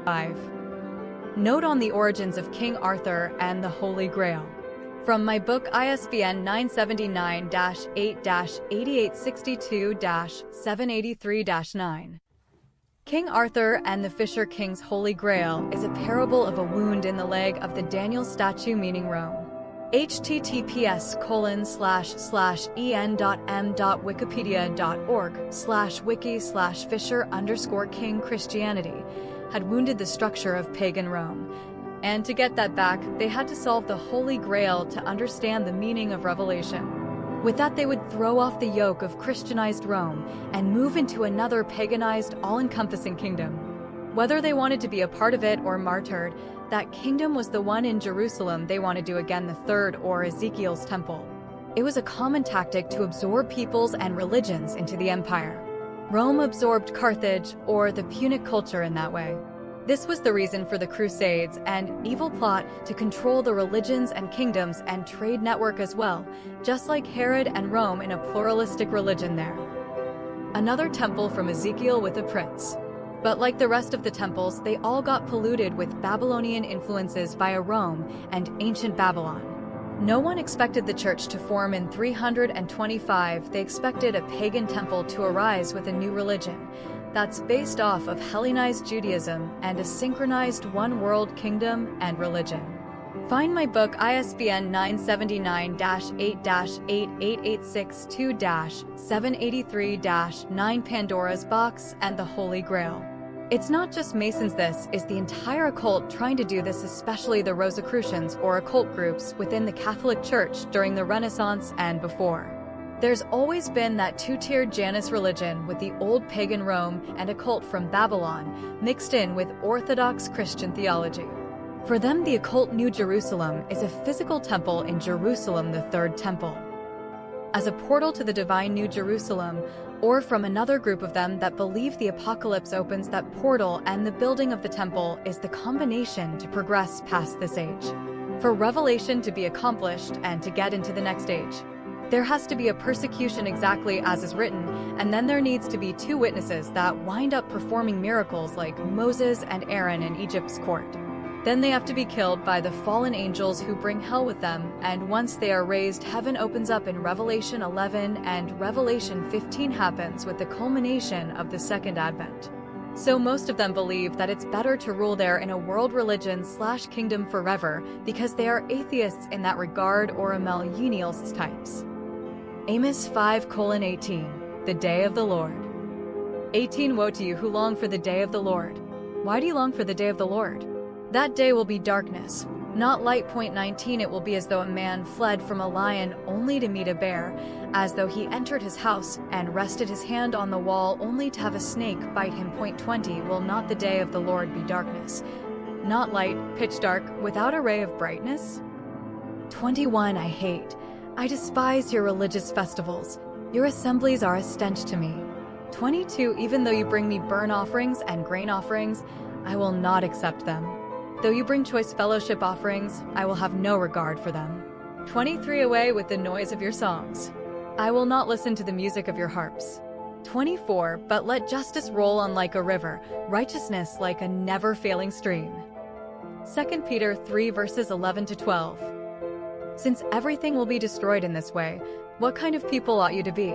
5. Note on the origins of King Arthur and the Holy Grail. From my book ISBN 979-8-8862-783-9. King Arthur and the Fisher King's Holy Grail is a parable of a wound in the leg of the Daniel statue meaning Rome. https://en.m.wikipedia.org/wiki/Fisher_King Christianity had wounded the structure of pagan Rome. And to get that back, they had to solve the Holy Grail to understand the meaning of Revelation. With that, they would throw off the yoke of Christianized Rome and move into another paganized, all-encompassing kingdom. Whether they wanted to be a part of it or martyred, that kingdom was the one in Jerusalem they wanted to again, the third, or Ezekiel's temple. It was a common tactic to absorb peoples and religions into the empire. Rome absorbed Carthage, or the Punic culture, in that way. This was the reason for the Crusades, and evil plot to control the religions and kingdoms and trade network as well, just like Herod and Rome in a pluralistic religion there. Another temple from Ezekiel with a prince. But like the rest of the temples, they all got polluted with Babylonian influences via Rome and ancient Babylon. No one expected the church to form in 325, they expected a pagan temple to arise with a new religion that's based off of Hellenized Judaism and a synchronized one-world kingdom and religion. Find my book ISBN 979-8-8862-783-9 Pandora's Box and the Holy Grail. It's not just Masons, this is the entire occult trying to do this, especially the Rosicrucians or occult groups within the Catholic Church during the Renaissance and before. There's always been that two-tiered Janus religion with the old pagan Rome and occult from Babylon mixed in with Orthodox Christian theology. For them, the occult New Jerusalem is a physical temple in Jerusalem, the third temple. As a portal to the divine New Jerusalem, or from another group of them that believe the apocalypse opens that portal and the building of the temple is the combination to progress past this age. For Revelation to be accomplished and to get into the next age, there has to be a persecution exactly as is written, and then there needs to be two witnesses that wind up performing miracles like Moses and Aaron in Egypt's court. Then they have to be killed by the fallen angels who bring hell with them, and once they are raised, heaven opens up in Revelation 11 and Revelation 15 happens with the culmination of the second advent. So most of them believe that it's better to rule there in a world religion/kingdom forever because they are atheists in that regard or millennialist types. Amos 5:18, the day of the Lord. 18 Woe to you who long for the day of the Lord. Why do you long for the day of the Lord? That day will be darkness, not light. 19 It will be as though a man fled from a lion only to meet a bear, as though he entered his house and rested his hand on the wall only to have a snake bite him. 20 Will not the day of the Lord be darkness, not light, pitch dark, without a ray of brightness? 21 I despise your religious festivals. Your assemblies are a stench to me. 22 Even though you bring me burnt offerings and grain offerings, I will not accept them. Though you bring choice fellowship offerings, I will have no regard for them. 23 Away with the noise of your songs. I will not listen to the music of your harps. 24 But let justice roll on like a river, righteousness like a never-failing stream. 2 Peter 3 verses 11 to 12. Since everything will be destroyed in this way, what kind of people ought you to be?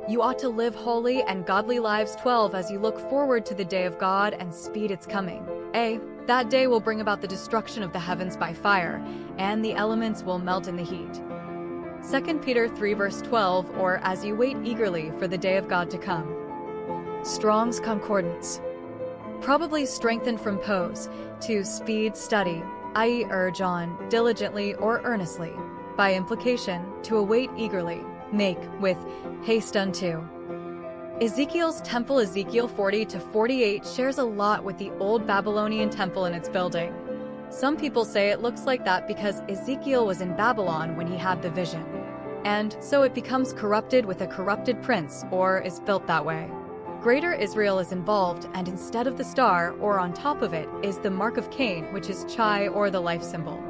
You ought to live holy and godly lives. 12 As you look forward to the day of God and speed its coming. That day will bring about the destruction of the heavens by fire, and the elements will melt in the heat. 2 Peter 3 verse 12 Or as you wait eagerly for the day of God to come. Strong's Concordance. Probably strengthened from pose, to speed, study, i.e. urge on, diligently or earnestly. By implication, to await eagerly, make, with, haste unto. Ezekiel's temple. Ezekiel 40-48 shares a lot with the old Babylonian temple in its building. Some people say it looks like that because Ezekiel was in Babylon when he had the vision. And so it becomes corrupted with a corrupted prince, or is built that way. Greater Israel is involved, and instead of the star, or on top of it, is the mark of Cain, which is Chai, or the life symbol.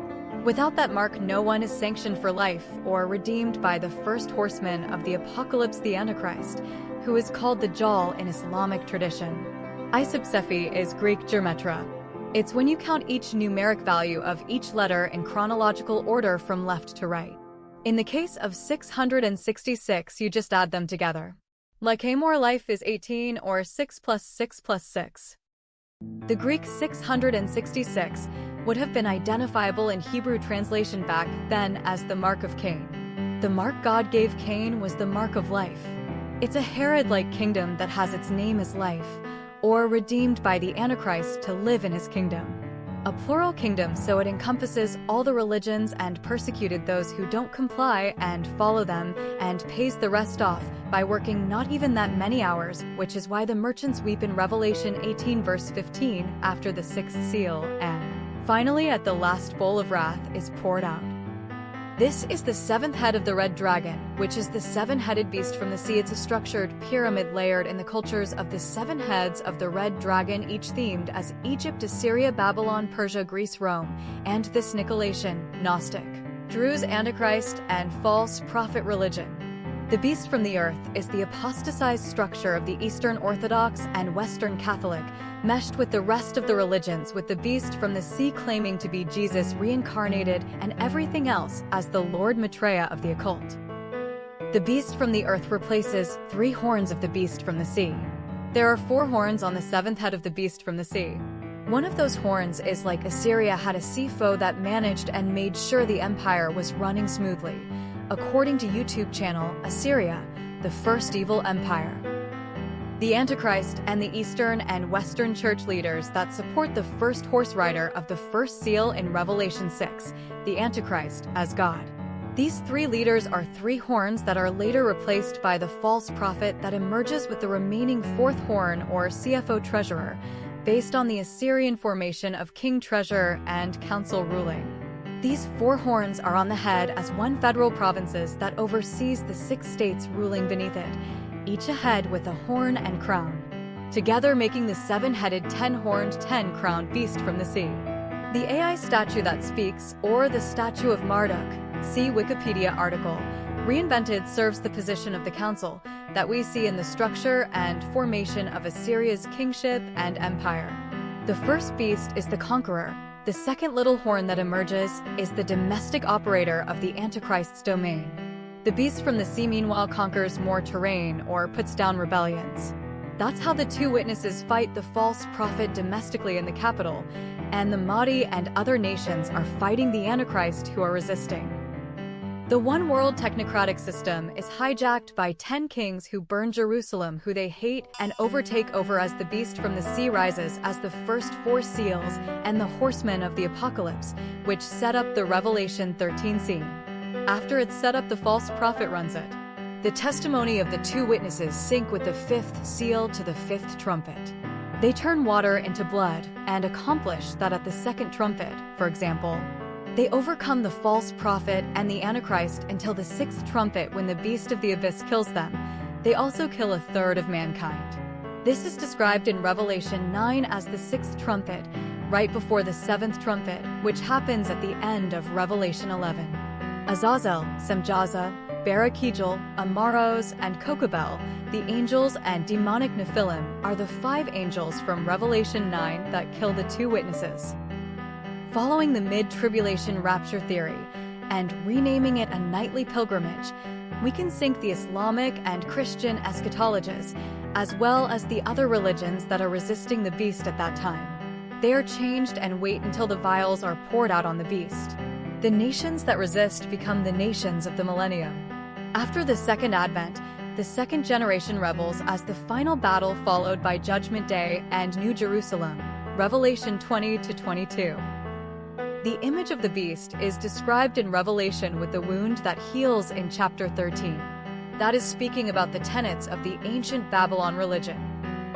Without that mark, no one is sanctioned for life, or redeemed by the first horseman of the apocalypse, the Antichrist, who is called the Jal in Islamic tradition. Isopsephi is Greek geometra. It's when you count each numeric value of each letter in chronological order from left to right. In the case of 666, you just add them together. Like more life is 18 or 6 plus 6 plus 6. The Greek 666 would have been identifiable in Hebrew translation back then as the mark of Cain. The mark God gave Cain was the mark of life. It's a Herod-like kingdom that has its name as life, or redeemed by the Antichrist to live in his kingdom. A plural kingdom, so it encompasses all the religions and persecuted those who don't comply and follow them, and pays the rest off by working not even that many hours, which is why the merchants weep in Revelation 18 verse 15 after the sixth seal, and finally at the last bowl of wrath is poured out. This is the seventh head of the red dragon, which is the seven-headed beast from the sea. It's a structured pyramid layered in the cultures of the seven heads of the red dragon, each themed as Egypt, Assyria, Babylon, Persia, Greece, Rome, and this Nicolaitan, Gnostic, Druze, Antichrist, and false prophet religion. The beast from the earth is the apostatized structure of the Eastern Orthodox and Western Catholic, meshed with the rest of the religions, with the beast from the sea claiming to be Jesus reincarnated and everything else as the Lord Maitreya of the occult. The beast from the earth replaces 3 horns of the beast from the sea. There are 4 horns on the 7th head of the beast from the sea. One of those horns is like Assyria had a sea foe that managed and made sure the empire was running smoothly. According to YouTube channel Assyria, the first evil empire. The Antichrist and the Eastern and Western church leaders that support the first horse rider of the first seal in Revelation 6, the Antichrist as God. These 3 leaders are 3 horns that are later replaced by the false prophet that emerges with the remaining 4th horn or CFO treasurer, based on the Assyrian formation of king treasurer and council ruling. These 4 horns are on the head as one federal provinces that oversees the 6 states ruling beneath it, each a head with a horn and crown, together making the 7-headed 10-horned 10-crowned beast from the sea. The AI statue that speaks, or the statue of Marduk, see Wikipedia article, reinvented serves the position of the council that we see in the structure and formation of Assyria's kingship and empire. The first beast is the conqueror. The second little horn that emerges is the domestic operator of the Antichrist's domain. The beast from the sea meanwhile conquers more terrain or puts down rebellions. That's how the 2 witnesses fight the false prophet domestically in the capital, and the Mahdi and other nations are fighting the Antichrist who are resisting. The one world technocratic system is hijacked by 10 kings who burn Jerusalem, who they hate and overtake over as the beast from the sea rises as the first 4 seals and the horsemen of the apocalypse, which set up the Revelation 13 scene. After it's set up, the false prophet runs it. The testimony of the 2 witnesses sync with the 5th seal to the 5th trumpet. They turn water into blood and accomplish that at the 2nd trumpet, for example. They overcome the false prophet and the Antichrist until the 6th trumpet, when the beast of the abyss kills them. They also kill a third of mankind. This is described in Revelation 9 as the 6th trumpet, right before the 7th trumpet, which happens at the end of Revelation 11. Azazel, Semjaza, Barakijal, Amaros, and Kokabel, the angels and demonic Nephilim, are the 5 angels from Revelation 9 that kill the 2 witnesses. Following the mid-tribulation rapture theory and renaming it a nightly pilgrimage, we can sync the Islamic and Christian eschatologies, as well as the other religions that are resisting the beast at that time. They are changed and wait until the vials are poured out on the beast. The nations that resist become the nations of the millennium. After the Second Advent, the second generation rebels as the final battle, followed by Judgment Day and New Jerusalem, Revelation 20-22. The image of the beast is described in Revelation with the wound that heals in chapter 13. That is speaking about the tenets of the ancient Babylon religion.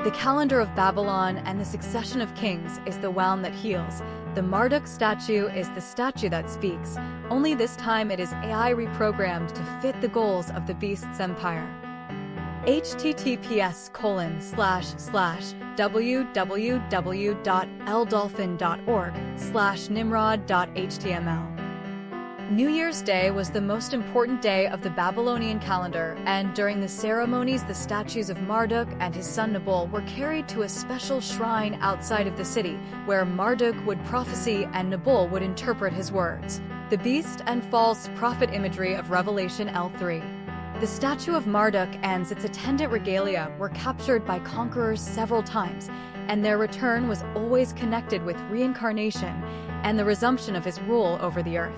The calendar of Babylon and the succession of kings is the wound that heals. The Marduk statue is the statue that speaks, only this time it is AI reprogrammed to fit the goals of the beast's empire. https://www.ldolphin.org/nimrod.html New Year's Day was the most important day of the Babylonian calendar, and during the ceremonies the statues of Marduk and his son Nabal were carried to a special shrine outside of the city, where Marduk would prophesy and Nabal would interpret his words. The beast and false prophet imagery of Revelation L3. The statue of Marduk and its attendant regalia were captured by conquerors several times, and their return was always connected with reincarnation and the resumption of his rule over the earth.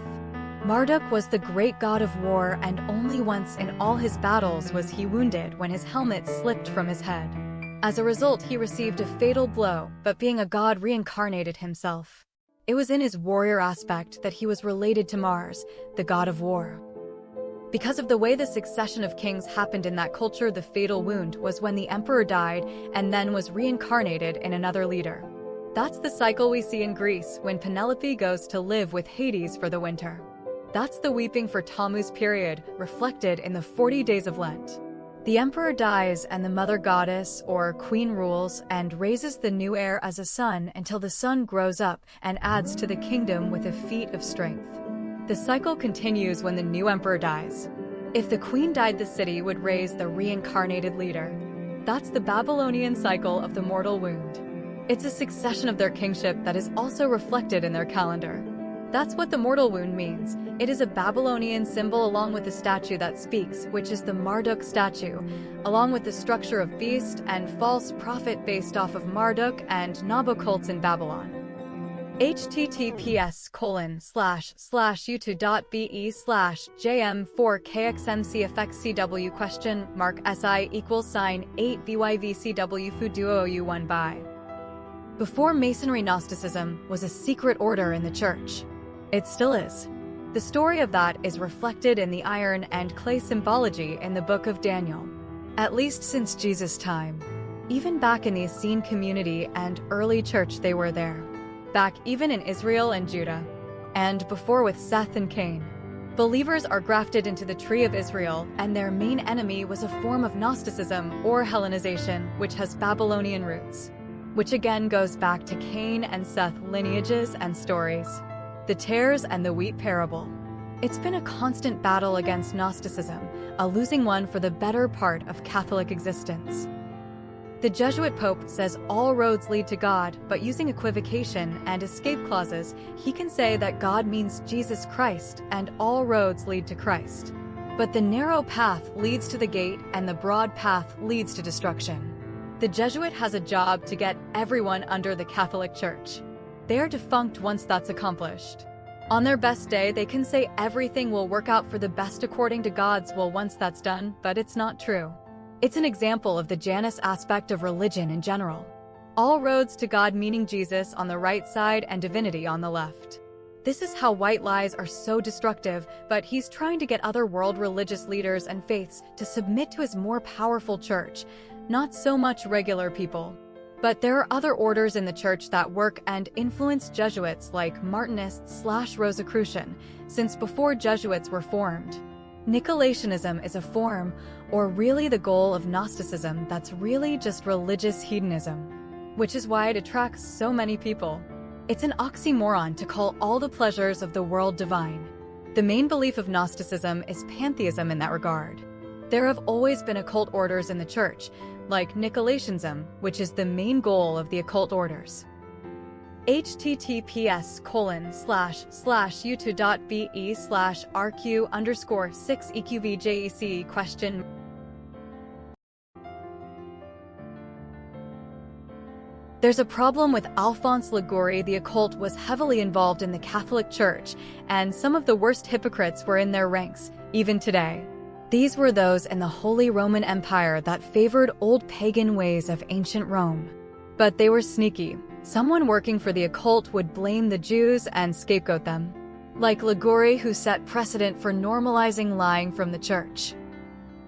Marduk was the great god of war, and only once in all his battles was he wounded when his helmet slipped from his head. As a result, he received a fatal blow, but being a god reincarnated himself. It was in his warrior aspect that he was related to Mars, the god of war. Because of the way the succession of kings happened in that culture, the fatal wound was when the emperor died and then was reincarnated in another leader. That's the cycle we see in Greece when Penelope goes to live with Hades for the winter. That's the weeping for Tammuz period, reflected in the 40 days of Lent. The emperor dies and the mother goddess or queen rules and raises the new heir as a son until the son grows up and adds to the kingdom with a feat of strength. The cycle continues when the new emperor dies. If the queen died, the city would raise the reincarnated leader. That's the Babylonian cycle of the mortal wound. It's a succession of their kingship that is also reflected in their calendar. That's what the mortal wound means. It is a Babylonian symbol along with the statue that speaks, which is the Marduk statue, along with the structure of beast and false prophet based off of Marduk and Nabu cults in Babylon. https://youtube.be/jm4kxmcfxcw?SI=8 by. Before Masonry, Gnosticism was a secret order in the church. It still is. The story of that is reflected in the iron and clay symbology in the book of Daniel. At least since Jesus' time. Even back in the Essene community and early church they were there. Back even in Israel and Judah. And before with Seth and Cain. Believers are grafted into the tree of Israel, and their main enemy was a form of Gnosticism or Hellenization, which has Babylonian roots. Which again goes back to Cain and Seth lineages and stories. The tares and the wheat parable. It's been a constant battle against Gnosticism, a losing one for the better part of Catholic existence. The Jesuit Pope says all roads lead to God, but using equivocation and escape clauses, he can say that God means Jesus Christ and all roads lead to Christ. But the narrow path leads to the gate and the broad path leads to destruction. The Jesuit has a job to get everyone under the Catholic Church. They are defunct once that's accomplished. On their best day, they can say everything will work out for the best according to God's will once that's done, but it's not true. It's an example of the Janus aspect of religion in general. All roads to God meaning Jesus on the right side and divinity on the left. This is how white lies are so destructive, but he's trying to get other world religious leaders and faiths to submit to his more powerful church, not so much regular people. But there are other orders in the church that work and influence Jesuits like Martinists/Rosicrucian, since before Jesuits were formed. Nicolaitanism is a form, or really the goal of Gnosticism that's really just religious hedonism. Which is why it attracts so many people. It's an oxymoron to call all the pleasures of the world divine. The main belief of Gnosticism is pantheism in that regard. There have always been occult orders in the church, like Nicolaitanism, which is the main goal of the occult orders. https://youtube.be/rq_6eqvjec question. There's a problem with Alphonse Liguori. The occult was heavily involved in the Catholic Church, and some of the worst hypocrites were in their ranks, even today. These were those in the Holy Roman Empire that favored old pagan ways of ancient Rome. But they were sneaky. Someone working for the occult would blame the Jews and scapegoat them. Like Liguori, who set precedent for normalizing lying from the church.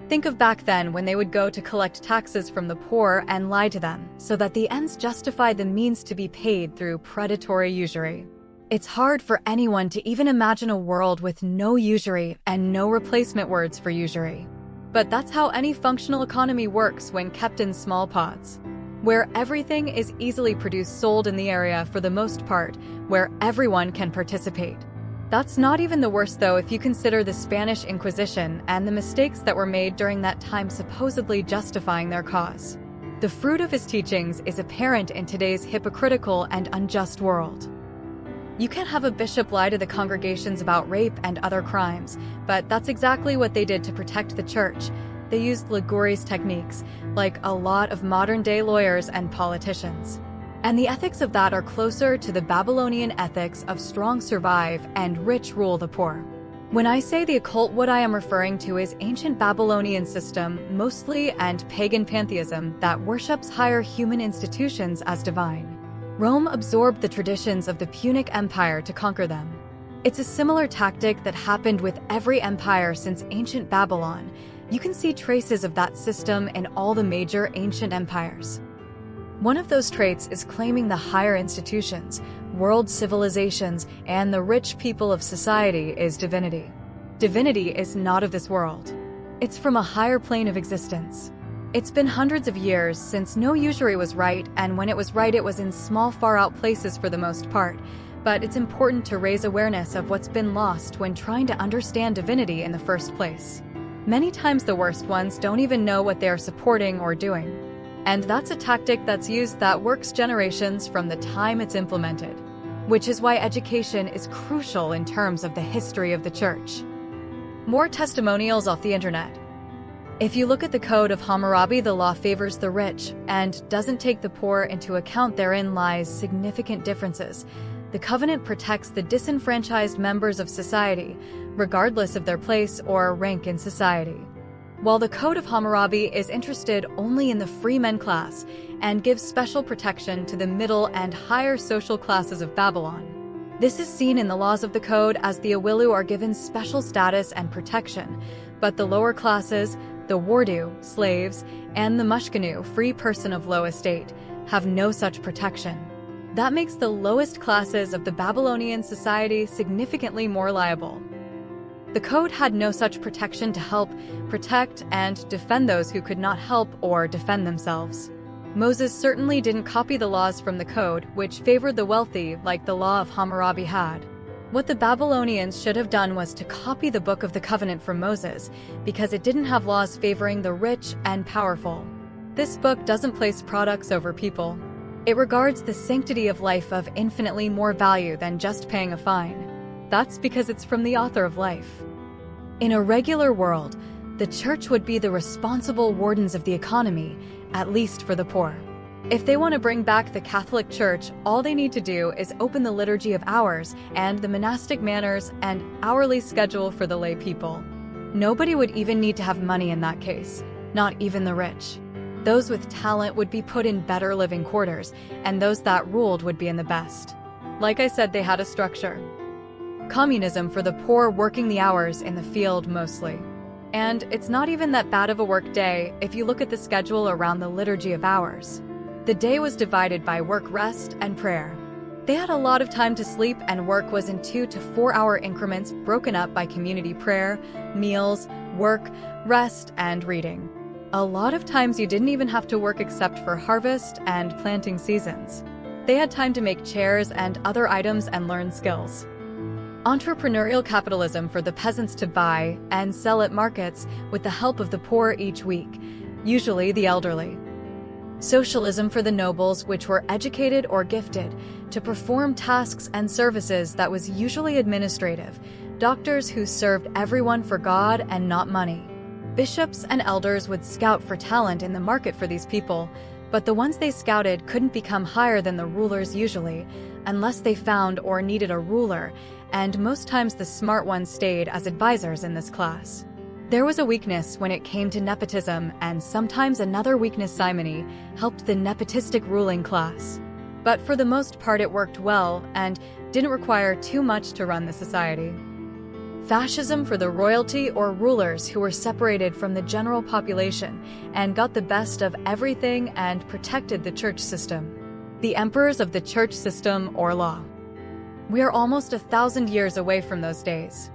Think of back then when they would go to collect taxes from the poor and lie to them, so that the ends justify the means to be paid through predatory usury. It's hard for anyone to even imagine a world with no usury and no replacement words for usury. But that's how any functional economy works when kept in small pots. Where everything is easily produced, sold in the area for the most part, where everyone can participate. That's not even the worst though if you consider the Spanish Inquisition and the mistakes that were made during that time supposedly justifying their cause. The fruit of his teachings is apparent in today's hypocritical and unjust world. You can't have a bishop lie to the congregations about rape and other crimes, but that's exactly what they did to protect the church. They used Liguori's techniques, like a lot of modern-day lawyers and politicians. And the ethics of that are closer to the Babylonian ethics of strong survive and rich rule the poor. When I say the occult, what I am referring to is ancient Babylonian system, mostly, and pagan pantheism that worships higher human institutions as divine. Rome absorbed the traditions of the Punic Empire to conquer them. It's a similar tactic that happened with every empire since ancient Babylon. You can see traces of that system in all the major ancient empires. One of those traits is claiming the higher institutions, world civilizations, and the rich people of society is divinity. Divinity is not of this world. It's from a higher plane of existence. It's been hundreds of years since no usury was right, and when it was right, it was in small, far-out places for the most part. But it's important to raise awareness of what's been lost when trying to understand divinity in the first place. Many times the worst ones don't even know what they are supporting or doing. And that's a tactic that's used that works generations from the time it's implemented, which is why education is crucial in terms of the history of the church. More testimonials off the internet. If you look at the Code of Hammurabi, the law favors the rich and doesn't take the poor into account. Therein lies significant differences. The covenant protects the disenfranchised members of society, regardless of their place or rank in society, while the Code of Hammurabi is interested only in the freemen class and gives special protection to the middle and higher social classes of Babylon. This is seen in the laws of the code as the Awilu are given special status and protection, but the lower classes, the Wardu, slaves, and the Mushkanu, free person of low estate, have no such protection. That makes the lowest classes of the Babylonian society significantly more liable. The code had no such protection to help, protect, and defend those who could not help or defend themselves. Moses certainly didn't copy the laws from the code, which favored the wealthy like the law of Hammurabi had. What the Babylonians should have done was to copy the Book of the Covenant from Moses, because it didn't have laws favoring the rich and powerful. This book doesn't place products over people. It regards the sanctity of life of infinitely more value than just paying a fine. That's because it's from the author of life. In a regular world, the church would be the responsible wardens of the economy, at least for the poor. If they want to bring back the Catholic Church, all they need to do is open the liturgy of hours and the monastic manners and hourly schedule for the lay people. Nobody would even need to have money in that case, not even the rich. Those with talent would be put in better living quarters, and those that ruled would be in the best. Like I said, they had a structure. Communism for the poor, working the hours in the field mostly. And it's not even that bad of a work day if you look at the schedule around the liturgy of hours. The day was divided by work, rest, and prayer. They had a lot of time to sleep, and work was in 2 to 4 hour increments broken up by community prayer, meals, work, rest, and reading. A lot of times you didn't even have to work except for harvest and planting seasons. They had time to make chairs and other items and learn skills. Entrepreneurial capitalism for the peasants to buy and sell at markets with the help of the poor each week, usually the elderly. Socialism for the nobles, which were educated or gifted to perform tasks and services that was usually administrative, doctors who served everyone for God and not money. Bishops and elders would scout for talent in the market for these people, but the ones they scouted couldn't become higher than the rulers usually, unless they found or needed a ruler, and most times the smart ones stayed as advisors in this class. There was a weakness when it came to nepotism, and sometimes another weakness, simony, helped the nepotistic ruling class. But for the most part it worked well and didn't require too much to run the society. Fascism for the royalty or rulers who were separated from the general population and got the best of everything and protected the church system. The emperors of the church system or law. We are almost 1,000 years away from those days.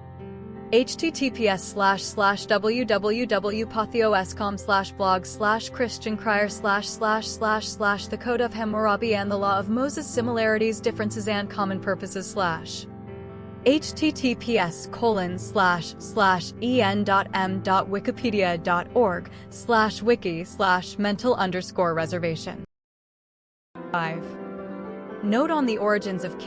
https://www.pathio.com/blog/christiancrier// the Code of Hammurabi and the Law of Moses, similarities, differences, and common purposes / https://en.m.wikipedia.org/wiki/mental_reservation. 5. Note on the origins of